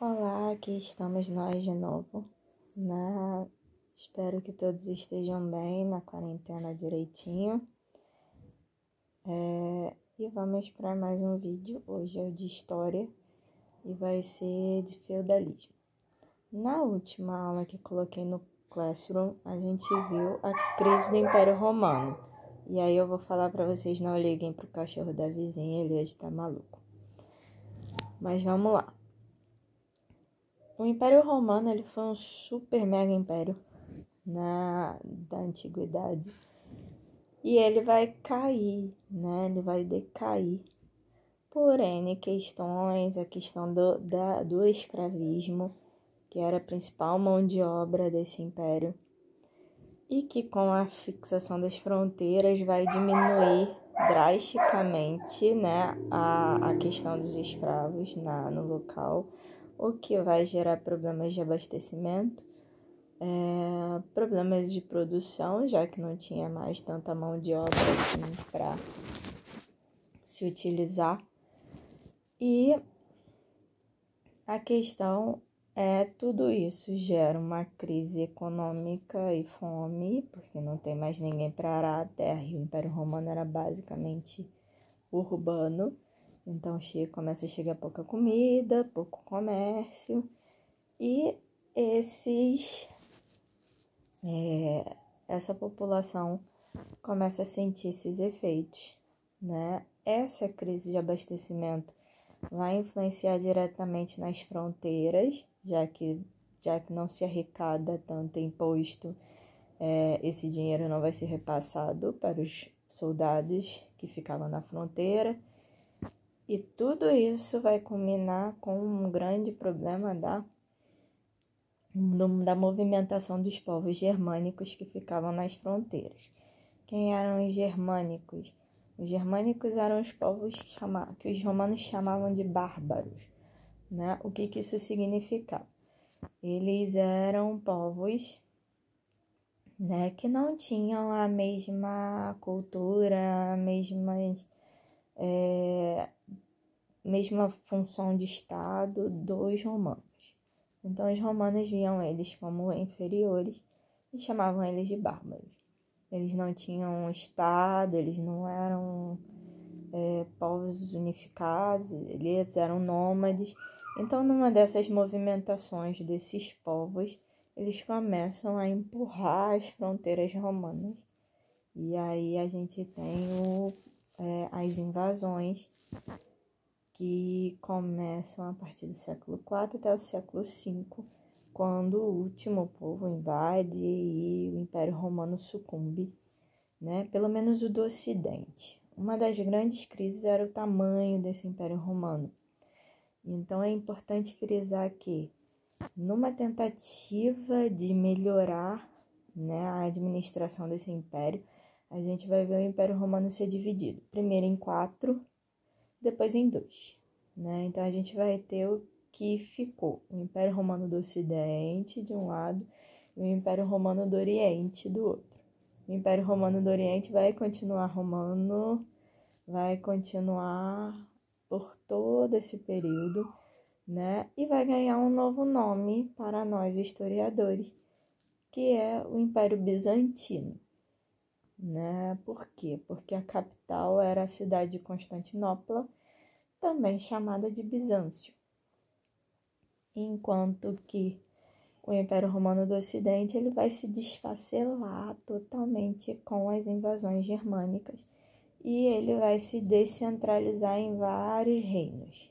Olá, aqui estamos nós de novo, né? Espero que todos estejam bem na quarentena direitinho. E vamos para mais um vídeo. Hoje é o de história e vai ser de feudalismo. Na última aula que coloquei no Classroom, a gente viu a crise do Império Romano. E aí eu vou falar para vocês não liguem pro cachorro da vizinha, ele hoje tá maluco. Mas vamos lá. O Império Romano ele foi um super mega império da antiguidade e ele vai cair, né? Ele vai decair por N questões, a questão do escravismo, que era a principal mão de obra desse império, e que com a fixação das fronteiras vai diminuir drasticamente, né, a questão dos escravos no local, o que vai gerar problemas de abastecimento, problemas de produção, já que não tinha mais tanta mão de obra assim para se utilizar. E a questão é tudo isso gera uma crise econômica e fome, porque não tem mais ninguém para arar a terra, e o Império Romano era basicamente urbano, então começa a chegar pouca comida, pouco comércio, e essa população começa a sentir esses efeitos, né? Essa crise de abastecimento vai influenciar diretamente nas fronteiras, já que não se arrecada tanto imposto, esse dinheiro não vai ser repassado para os soldados que ficavam na fronteira. E tudo isso vai culminar com um grande problema da movimentação dos povos germânicos que ficavam nas fronteiras. Quem eram os germânicos? Os germânicos eram os povos que os romanos chamavam de bárbaros, né? O que isso significava? Eles eram povos, né, que não tinham a mesma cultura, a mesma função de Estado dos romanos. Então, os romanos viam eles como inferiores e chamavam eles de bárbaros. Eles não tinham Estado, eles não eram povos unificados, eles eram nômades. Então, numa dessas movimentações desses povos, eles começam a empurrar as fronteiras romanas. E aí a gente tem as invasões, que começam a partir do século IV até o século V, quando o último povo invade e o Império Romano sucumbe, né? Pelo menos o do Ocidente. Uma das grandes crises era o tamanho desse Império Romano. Então é importante frisar que, numa tentativa de melhorar, né, a administração desse império, a gente vai ver o Império Romano ser dividido, primeiro em 4, depois em 2, né? Então a gente vai ter o que ficou: o Império Romano do Ocidente de um lado e o Império Romano do Oriente do outro. O Império Romano do Oriente vai continuar romano, vai continuar por todo esse período, né? E vai ganhar um novo nome para nós historiadores, que é o Império Bizantino, né? Por quê? Porque a capital era a cidade de Constantinopla, também chamada de Bizâncio. Enquanto que o Império Romano do Ocidente ele vai se desfacelar totalmente com as invasões germânicas e ele vai se descentralizar em vários reinos,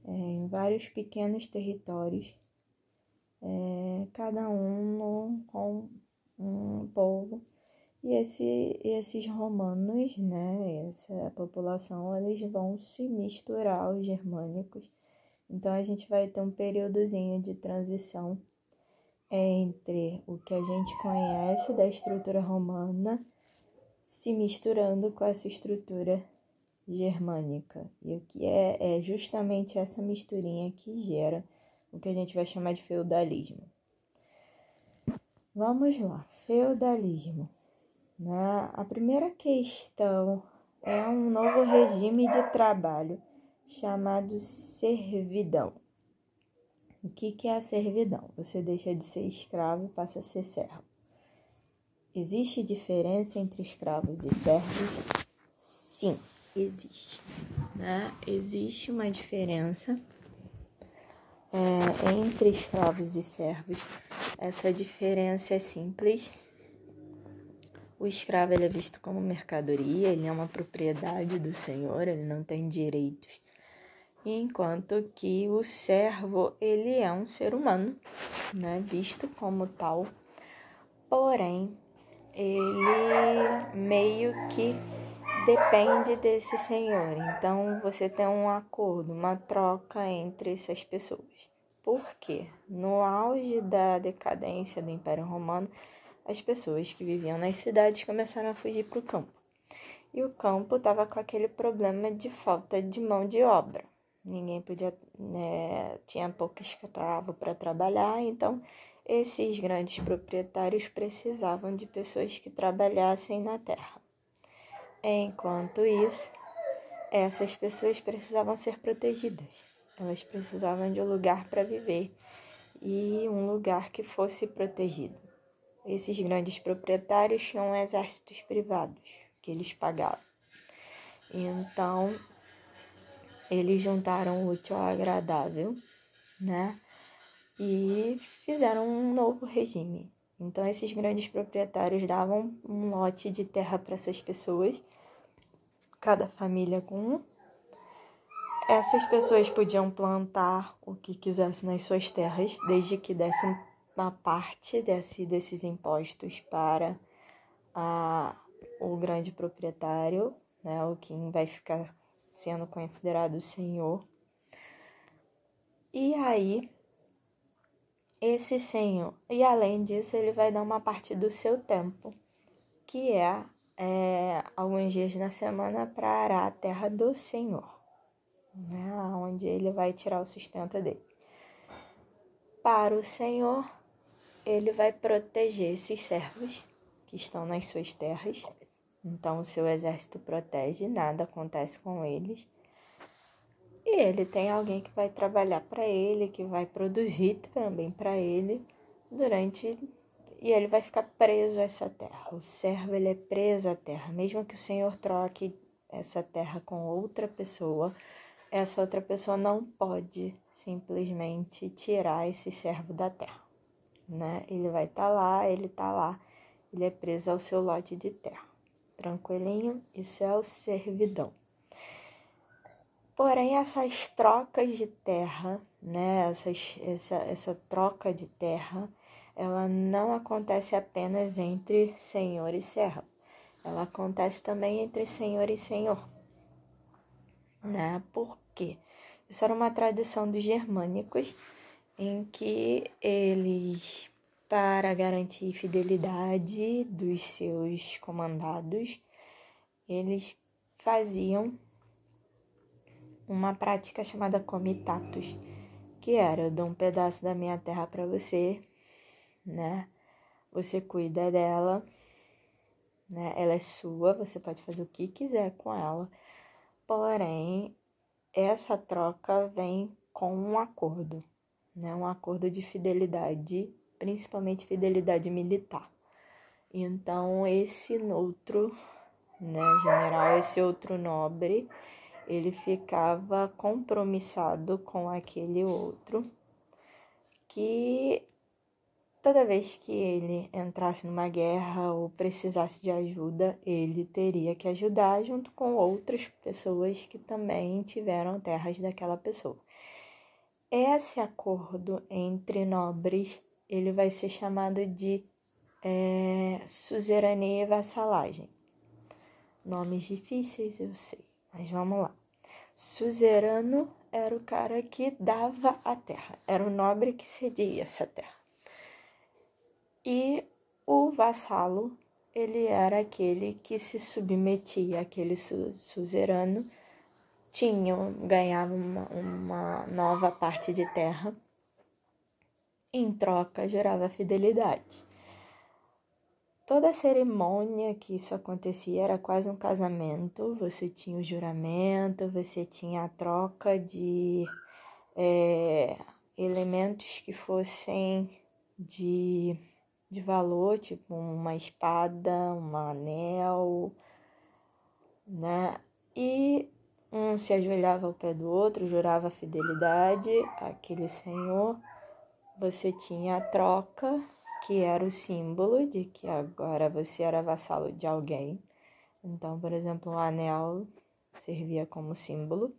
em vários pequenos territórios, cada um com um povo. E esses romanos, né, essa população, eles vão se misturar aos germânicos. Então, a gente vai ter um períodozinho de transição entre o que a gente conhece da estrutura romana se misturando com essa estrutura germânica. E o que é justamente essa misturinha que gera o que a gente vai chamar de feudalismo. Vamos lá, feudalismo. A primeira questão é um novo regime de trabalho chamado servidão. O que é a servidão? Você deixa de ser escravo e passa a ser servo. Existe diferença entre escravos e servos? Sim, existe. Né? Existe uma diferença entre escravos e servos. Essa diferença é simples. O escravo ele é visto como mercadoria, ele é uma propriedade do senhor, ele não tem direitos. Enquanto que o servo, ele é um ser humano, né, visto como tal, porém, ele meio que depende desse senhor. Então, você tem um acordo, uma troca entre essas pessoas. Por quê? No auge da decadência do Império Romano, as pessoas que viviam nas cidades começaram a fugir para o campo. E o campo estava com aquele problema de falta de mão de obra. Ninguém podia, tinha pouco escravo para trabalhar, então esses grandes proprietários precisavam de pessoas que trabalhassem na terra. Enquanto isso, essas pessoas precisavam ser protegidas. Elas precisavam de um lugar para viver e um lugar que fosse protegido. Esses grandes proprietários tinham exércitos privados que eles pagavam. Então, eles juntaram o útil ao agradável, né? E fizeram um novo regime. Então, esses grandes proprietários davam um lote de terra para essas pessoas, cada família com um. Essas pessoas podiam plantar o que quisessem nas suas terras, desde que dessem uma parte desses impostos para o grande proprietário, né, o quem vai ficar sendo considerado o senhor. E aí, esse senhor, e além disso, ele vai dar uma parte do seu tempo, que é alguns dias na semana para arar a terra do senhor, né, onde ele vai tirar o sustento dele. Para o senhor, ele vai proteger esses servos que estão nas suas terras. Então, o seu exército protege, nada acontece com eles. E ele tem alguém que vai trabalhar para ele, que vai produzir também para ele e ele vai ficar preso a essa terra. O servo, ele é preso à terra. Mesmo que o senhor troque essa terra com outra pessoa, essa outra pessoa não pode simplesmente tirar esse servo da terra, né? Ele vai estar lá, ele é preso ao seu lote de terra. Tranquilinho? Isso é o servidão. Porém, essas trocas de terra, né? Essa troca de terra, ela não acontece apenas entre senhor e servo. Ela acontece também entre senhor e senhor, né? Por quê? Isso era uma tradição dos germânicos, em que eles, para garantir fidelidade dos seus comandados, eles faziam uma prática chamada comitatus, que era: eu dou um pedaço da minha terra para você, né? Você cuida dela, né? Ela é sua, você pode fazer o que quiser com ela. Porém, essa troca vem com um acordo, né? Um acordo de fidelidade, principalmente fidelidade militar. Então, esse outro, né, general, esse outro nobre, ele ficava compromissado com aquele outro, que toda vez que ele entrasse numa guerra ou precisasse de ajuda, ele teria que ajudar junto com outras pessoas que também tiveram terras daquela pessoa. Esse acordo entre nobres, ele vai ser chamado de suzerania e vassalagem. Nomes difíceis, eu sei, mas vamos lá. Suzerano era o cara que dava a terra, era o nobre que cedia essa terra. E o vassalo, ele era aquele que se submetia àquele suzerano, ganhava uma nova parte de terra, em troca gerava fidelidade. Toda a cerimônia que isso acontecia era quase um casamento. Você tinha o juramento, você tinha a troca elementos que fossem de valor, tipo uma espada, um anel, né? E um se ajoelhava ao pé do outro, jurava fidelidade àquele senhor. Você tinha a troca, que era o símbolo de que agora você era vassalo de alguém. Então, por exemplo, um anel servia como símbolo,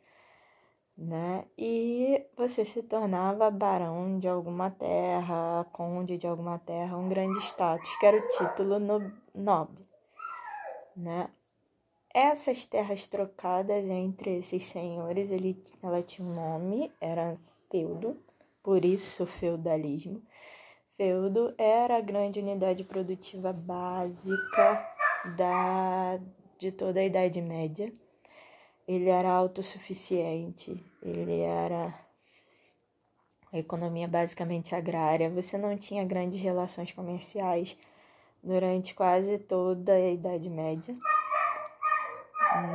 né? E você se tornava barão de alguma terra, conde de alguma terra, um grande status, que era o título nobre, né? Essas terras trocadas entre esses senhores, ela tinha um nome, era feudo, por isso feudalismo. Feudo era a grande unidade produtiva básica de toda a Idade Média. Ele era autossuficiente, ele era a economia basicamente agrária. Você não tinha grandes relações comerciais durante quase toda a Idade Média,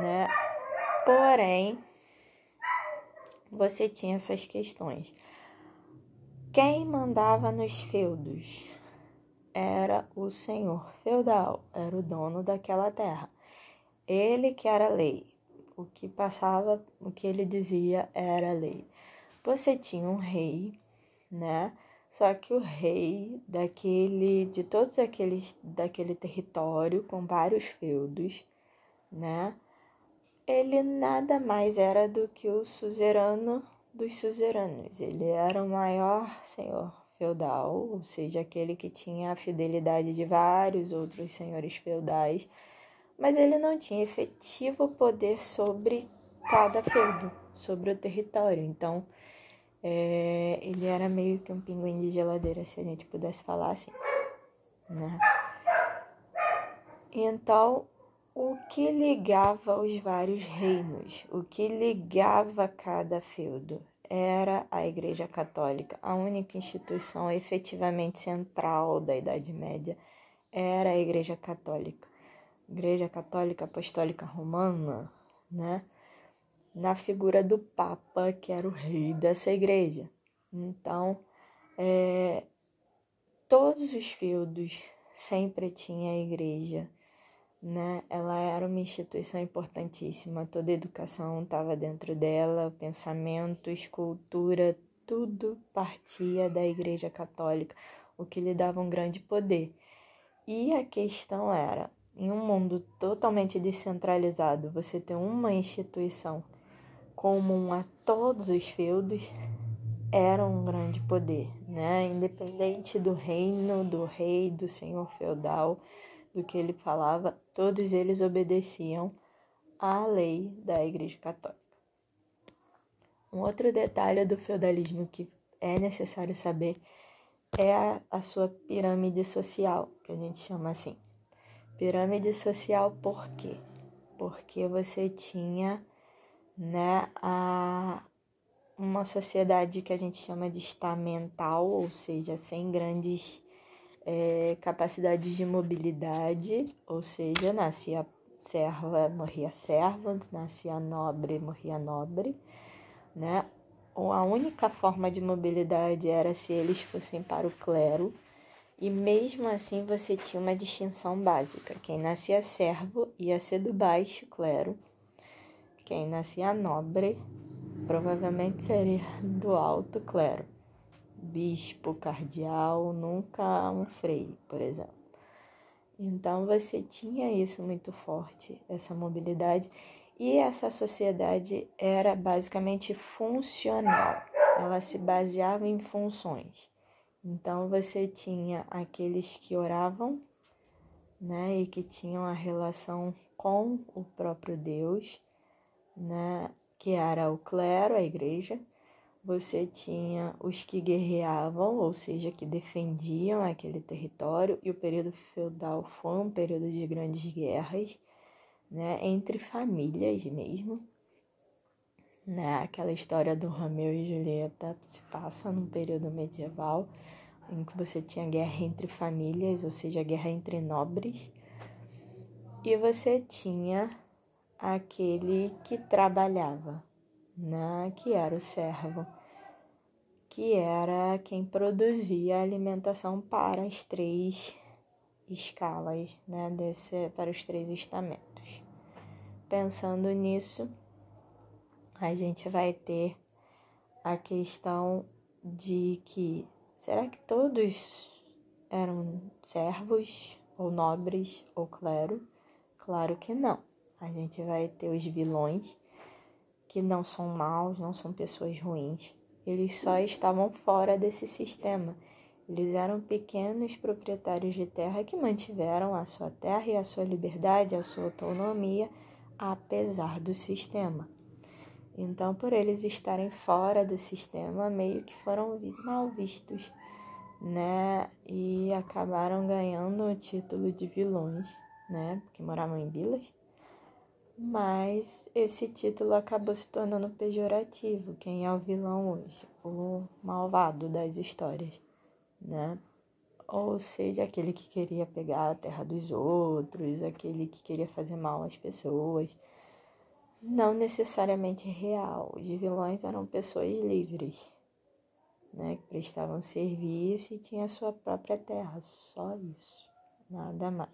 né? Porém, você tinha essas questões. Quem mandava nos feudos era o senhor feudal, era o dono daquela terra. Ele que era lei. O que passava, o que ele dizia era lei. Você tinha um rei, né? Só que o rei daquele território com vários feudos, né? Ele nada mais era do que o suzerano dos suzeranos. Ele era o maior senhor feudal, ou seja, aquele que tinha a fidelidade de vários outros senhores feudais, mas ele não tinha efetivo poder sobre cada feudo, sobre o território. Então, ele era meio que um pinguim de geladeira, se a gente pudesse falar assim, né? Então, o que ligava os vários reinos, o que ligava cada feudo, era a Igreja Católica. A única instituição efetivamente central da Idade Média era a Igreja Católica. Igreja Católica Apostólica Romana, né? Na figura do Papa, que era o rei dessa igreja. Então, todos os feudos sempre tinha a igreja, né? Ela era uma instituição importantíssima, toda a educação estava dentro dela, pensamento, escultura, tudo partia da Igreja Católica, o que lhe dava um grande poder. E a questão era, em um mundo totalmente descentralizado, você ter uma instituição comum a todos os feudos era um grande poder, né? Independente do reino, do rei, do senhor feudal, do que ele falava, todos eles obedeciam à lei da Igreja Católica. Um outro detalhe do feudalismo que é necessário saber é a sua pirâmide social, que a gente chama assim. Pirâmide social por quê? Porque você tinha, né, uma sociedade que a gente chama de estamental, ou seja, sem grandes capacidades de mobilidade, ou seja, nascia serva, morria serva, nascia nobre, morria nobre, né? A única forma de mobilidade era se eles fossem para o clero, e mesmo assim você tinha uma distinção básica. Quem nascia servo ia ser do baixo clero, quem nascia nobre provavelmente seria do alto clero. Bispo, cardeal, nunca um frei, por exemplo. Então você tinha isso muito forte, essa mobilidade, e essa sociedade era basicamente funcional, ela se baseava em funções. Então você tinha aqueles que oravam, né, e que tinham a relação com o próprio Deus, né, que era o clero, a igreja. Você tinha os que guerreavam, ou seja, que defendiam aquele território, e o período feudal foi um período de grandes guerras, né, entre famílias mesmo, né? Aquela história do Romeu e Julieta se passa num período medieval, em que você tinha guerra entre famílias, ou seja, guerra entre nobres, e você tinha aquele que trabalhava, né, que era o servo. que era quem produzia a alimentação para as 3 escalas, né, para os 3 estamentos. Pensando nisso, a gente vai ter a questão de que, será que todos eram servos, ou nobres, ou clero? Claro que não. A gente vai ter os vilões, que não são maus, não são pessoas ruins. Eles só estavam fora desse sistema. Eles eram pequenos proprietários de terra que mantiveram a sua terra e a sua liberdade, a sua autonomia, apesar do sistema. Então, por eles estarem fora do sistema, meio que foram mal vistos, né? E acabaram ganhando o título de vilões, né? Porque moravam em vilas. Mas esse título acabou se tornando pejorativo. Quem é o vilão hoje? O malvado das histórias, né? Ou seja, aquele que queria pegar a terra dos outros, aquele que queria fazer mal às pessoas. Não necessariamente real. Os vilões eram pessoas livres, né? Que prestavam serviço e tinham a sua própria terra. Só isso. Nada mais.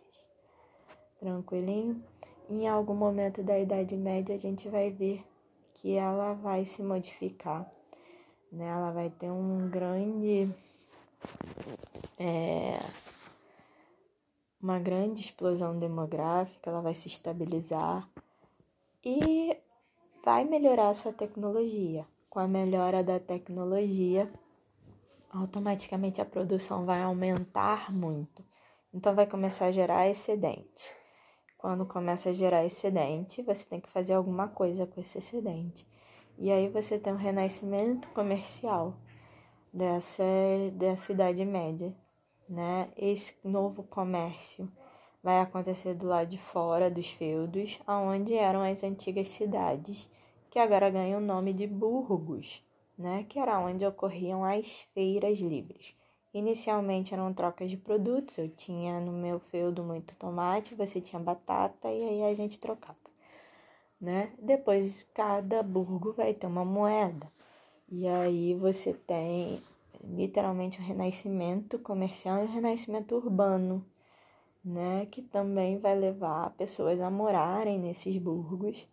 Tranquilinho? Em algum momento da Idade Média, a gente vai ver que ela vai se modificar, né? Ela vai ter uma grande explosão demográfica, ela vai se estabilizar e vai melhorar a sua tecnologia. Com a melhora da tecnologia, automaticamente a produção vai aumentar muito. Então, vai começar a gerar excedente. Quando começa a gerar excedente, você tem que fazer alguma coisa com esse excedente. E aí você tem um renascimento comercial dessa Idade Média, né? Esse novo comércio vai acontecer do lado de fora dos feudos, onde eram as antigas cidades, que agora ganham o nome de burgos, né? Que era onde ocorriam as feiras livres. Inicialmente eram trocas de produtos, eu tinha no meu feudo muito tomate, você tinha batata e aí a gente trocava, né? Depois cada burgo vai ter uma moeda e aí você tem literalmente um renascimento comercial e um renascimento urbano, né? Que também vai levar pessoas a morarem nesses burgos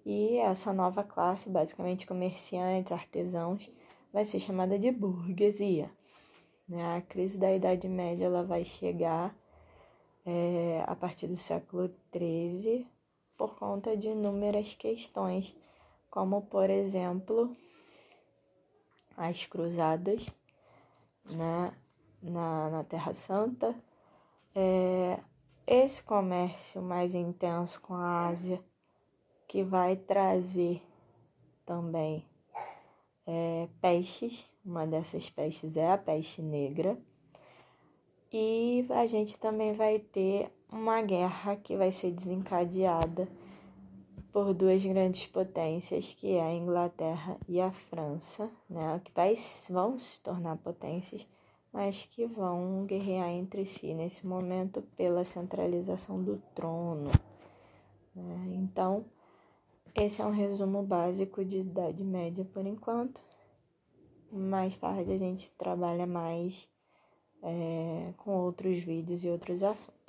e essa nova classe, basicamente comerciantes, artesãos, vai ser chamada de burguesia. A crise da Idade Média ela vai chegar a partir do século XIII por conta de inúmeras questões, como, por exemplo, as cruzadas, né, na Terra Santa, esse comércio mais intenso com a Ásia, que vai trazer também pestes. Uma dessas pestes é a peste negra. E a gente também vai ter uma guerra que vai ser desencadeada por 2 grandes potências, que é a Inglaterra e a França, né? Que vão se tornar potências, mas que vão guerrear entre si nesse momento pela centralização do trono, né? Então, esse é um resumo básico de Idade Média por enquanto. Mais tarde a gente trabalha mais com outros vídeos e outros assuntos.